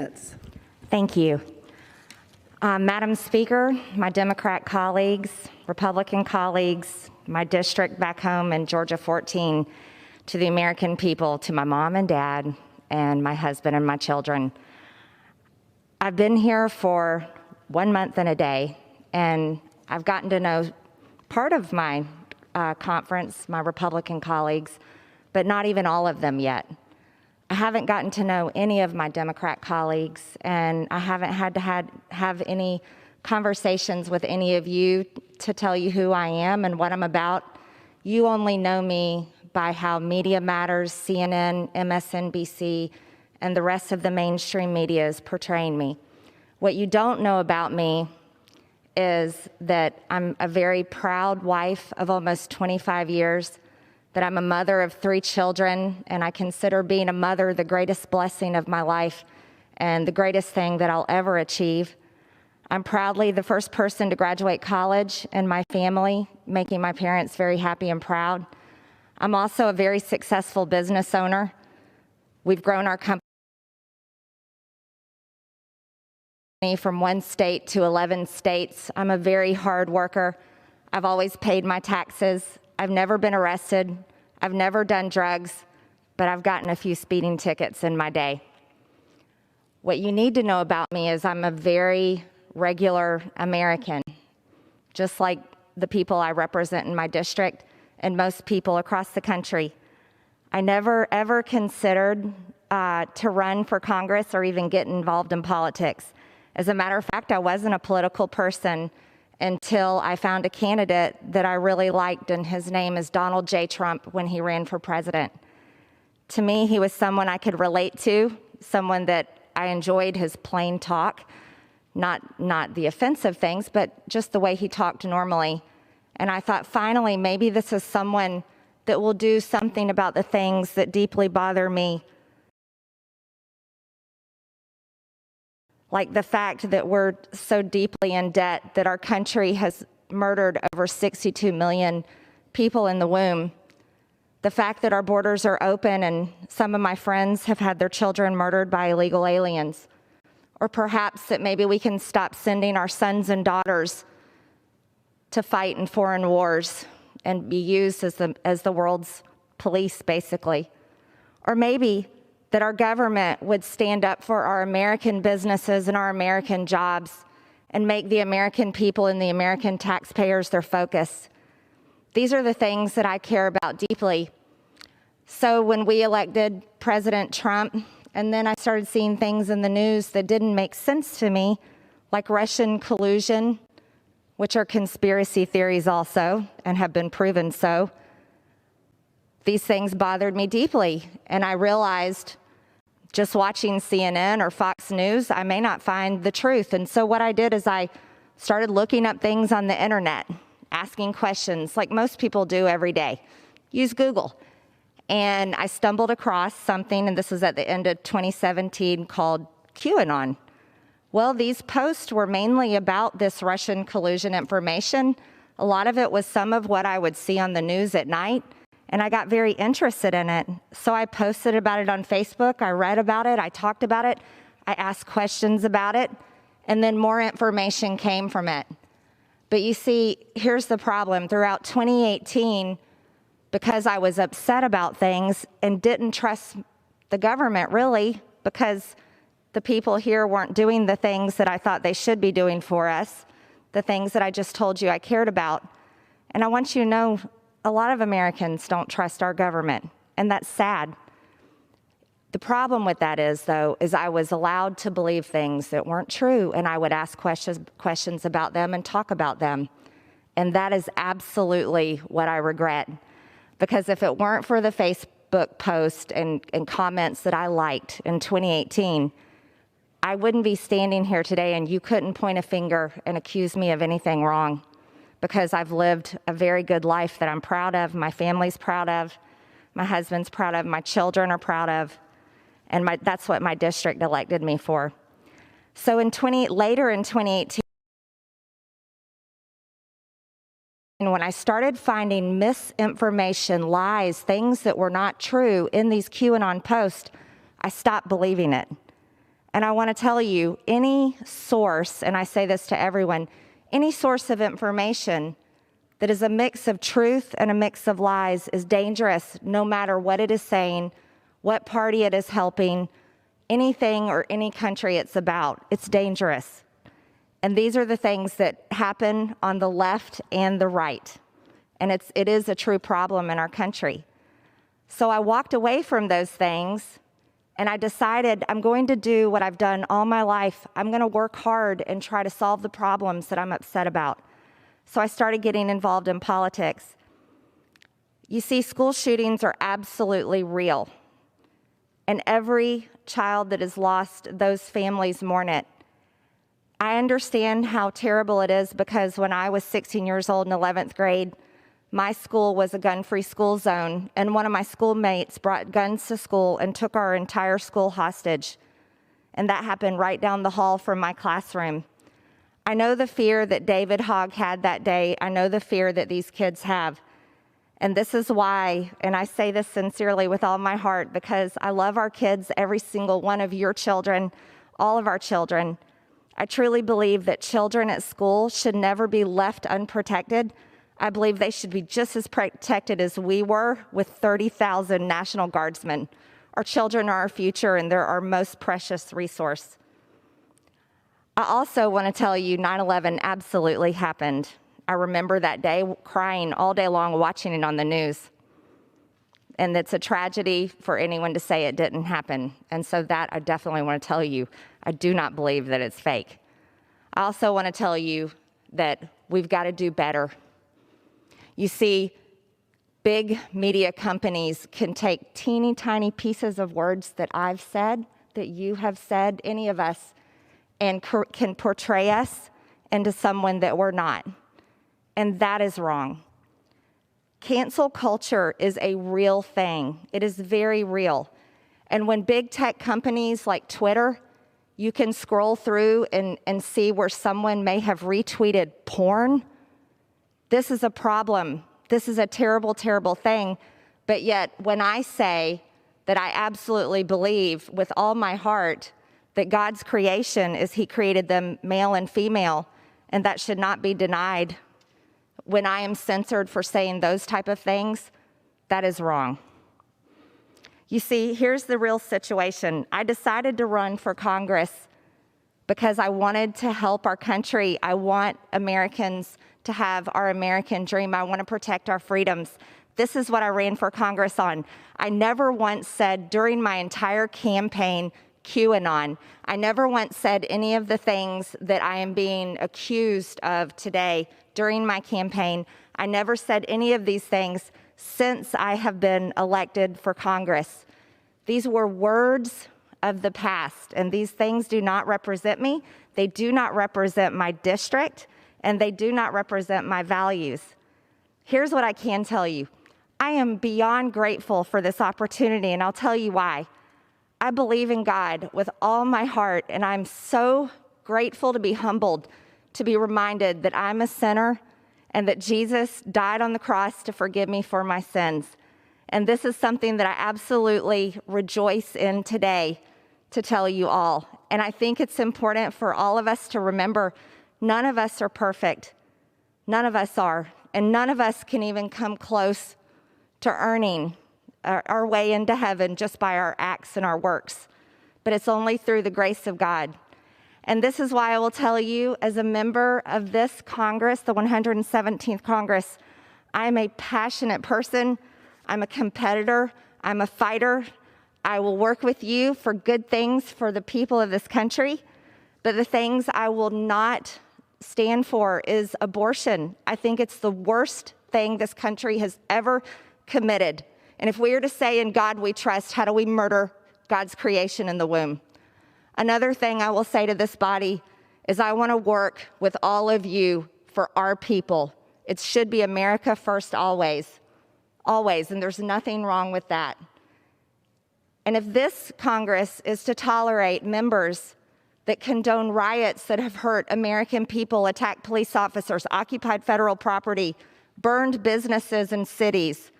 minutes. Thank you. Madam Speaker, my Democrat colleagues, Republican colleagues, my district back home in Georgia 14, to the American people, to my mom and dad, and my husband and my children. I've been here for 1 month and a day, and I've gotten to know part of my conference, my Republican colleagues, but not even all of them yet. I haven't gotten to know any of my Democrat colleagues, and I haven't had to have any conversations with any of you to tell you who I am and what I'm about. You only know me by how Media Matters, CNN, MSNBC, and the rest of the mainstream media is portraying me. What you don't know about me is that I'm a very proud wife of almost 25 years, that I'm a mother of 3 children, and I consider being a mother the greatest blessing of my life and the greatest thing that I'll ever achieve. I'm proudly the first person to graduate college in my family, making my parents very happy and proud. I'm also a very successful business owner. We've grown our company from 1 state to 11 states. I'm a very hard worker. I've always paid my taxes. I've never been arrested. I've never done drugs, but I've gotten a few speeding tickets in my day. What you need to know about me is I'm a very regular American, just like the people I represent in my district and most people across the country. I never ever considered to run for Congress or even get involved in politics. As a matter of fact, I wasn't a political person until I found a candidate that I really liked, and his name is Donald J. Trump when he ran for president. To me, he was someone I could relate to, someone that I enjoyed his plain talk, not the offensive things, but just the way he talked normally. And I thought, finally, maybe this is someone that will do something about the things that deeply bother me, like the fact that we're so deeply in debt that our country has murdered over 62 million people in the womb. The fact that our borders are open and some of my friends have had their children murdered by illegal aliens. Or perhaps that maybe we can stop sending our sons and daughters to fight in foreign wars and be used as the world's police, basically. Or maybe that our government would stand up for our American businesses and our American jobs and make the American people and the American taxpayers their focus. These are the things that I care about deeply. So when we elected President Trump, and then I started seeing things in the news that didn't make sense to me, like Russian collusion, which are conspiracy theories also and have been proven so. These things bothered me deeply, and I realized just watching CNN or Fox News, I may not find the truth. And so what I did is I started looking up things on the internet, asking questions like most people do every day. Use Google. And I stumbled across something, and this was at the end of 2017, called QAnon. Well, these posts were mainly about this Russian collusion information. A lot of it was some of what I would see on the news at night, and I got very interested in it. So I posted about it on Facebook, I read about it, I talked about it, I asked questions about it, and then more information came from it. But you see, here's the problem. Throughout 2018, because I was upset about things and didn't trust the government really, because the people here weren't doing the things that I thought they should be doing for us, the things that I just told you I cared about. And I want you to know, a lot of Americans don't trust our government, and that's sad. The problem with that is, though, is I was allowed to believe things that weren't true, and I would ask questions about them and talk about them. And that is absolutely what I regret. Because if it weren't for the Facebook post and comments that I liked in 2018, I wouldn't be standing here today, and you couldn't point a finger and accuse me of anything wrong, because I've lived a very good life that I'm proud of, my family's proud of, my husband's proud of, my children are proud of, and that's what my district elected me for. So later in 2018, when I started finding misinformation, lies, things that were not true in these QAnon posts, I stopped believing it. And I want to tell you, any source, and I say this to everyone, any source of information that is a mix of truth and a mix of lies is dangerous, no matter what it is saying, what party it is helping, anything or any country it's about. It's dangerous. And these are the things that happen on the left and the right. And it is a true problem in our country. So I walked away from those things, and I decided I'm going to do what I've done all my life. I'm going to work hard and try to solve the problems that I'm upset about. So I started getting involved in politics. You see, school shootings are absolutely real. And every child that is lost, those families mourn it. I understand how terrible it is because when I was 16 years old in 11th grade, my school was a gun-free school zone, and one of my schoolmates brought guns to school and took our entire school hostage. And that happened right down the hall from my classroom. I know the fear that David Hogg had that day. I know the fear that these kids have. And this is why, and I say this sincerely with all my heart, because I love our kids, every single one of your children, all of our children. I truly believe that children at school should never be left unprotected. I believe they should be just as protected as we were with 30,000 National Guardsmen. Our children are our future, and they're our most precious resource. I also want to tell you 9/11 absolutely happened. I remember that day crying all day long watching it on the news. And it's a tragedy for anyone to say it didn't happen. And so that I definitely want to tell you, I do not believe that it's fake. I also want to tell you that we've got to do better. You see, big media companies can take teeny tiny pieces of words that I've said, that you have said, any of us, and can portray us into someone that we're not. And that is wrong. Cancel culture is a real thing. It is very real. And when big tech companies like Twitter, you can scroll through and see where someone may have retweeted porn. This is a problem. This is a terrible, terrible thing. But yet, when I say that I absolutely believe with all my heart that God's creation is He created them male and female, and that should not be denied, when I am censored for saying those type of things, that is wrong. You see, here's the real situation. I decided to run for Congress because I wanted to help our country. I want Americans to have our American dream. I want to protect our freedoms. This is what I ran for Congress on. I never once said during my entire campaign, QAnon. I never once said any of the things that I am being accused of today during my campaign. I never said any of these things since I have been elected for Congress. These were words of the past, and these things do not represent me. They do not represent my district, and they do not represent my values. Here's what I can tell you. I am beyond grateful for this opportunity, and I'll tell you why. I believe in God with all my heart, and I'm so grateful to be humbled, to be reminded that I'm a sinner and that Jesus died on the cross to forgive me for my sins. And this is something that I absolutely rejoice in today to tell you all. And I think it's important for all of us to remember none of us are perfect. None of us are. And none of us can even come close to earning our way into heaven just by our acts and our works. But it's only through the grace of God. And this is why I will tell you, as a member of this Congress, the 117th Congress, I'm a passionate person. I'm a competitor. I'm a fighter. I will work with you for good things for the people of this country. But the things I will not stand for is abortion. I think it's the worst thing this country has ever committed. And if we are to say in God we trust, how do we murder God's creation in the womb? Another thing I will say to this body is I want to work with all of you for our people. It should be America first always, always, and there's nothing wrong with that. And if this Congress is to tolerate members that condone riots that have hurt American people, attacked police officers, occupied federal property, burned businesses and cities,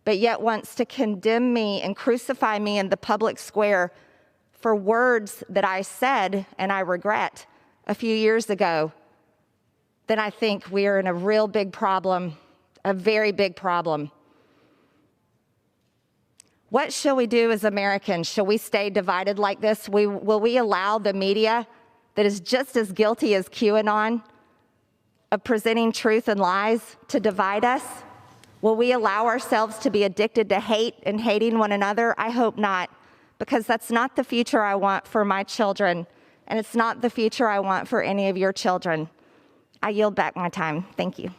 but yet wants to condemn me and crucify me in the public square for words that I said and I regret a few years ago, then I think we are in a real big problem, a very big problem. What shall we do as Americans? Shall we stay divided like this? Will we allow the media that is just as guilty as QAnon of presenting truth and lies to divide us? Will we allow ourselves to be addicted to hate and hating one another? I hope not, because that's not the future I want for my children, and it's not the future I want for any of your children. I yield back my time. Thank you.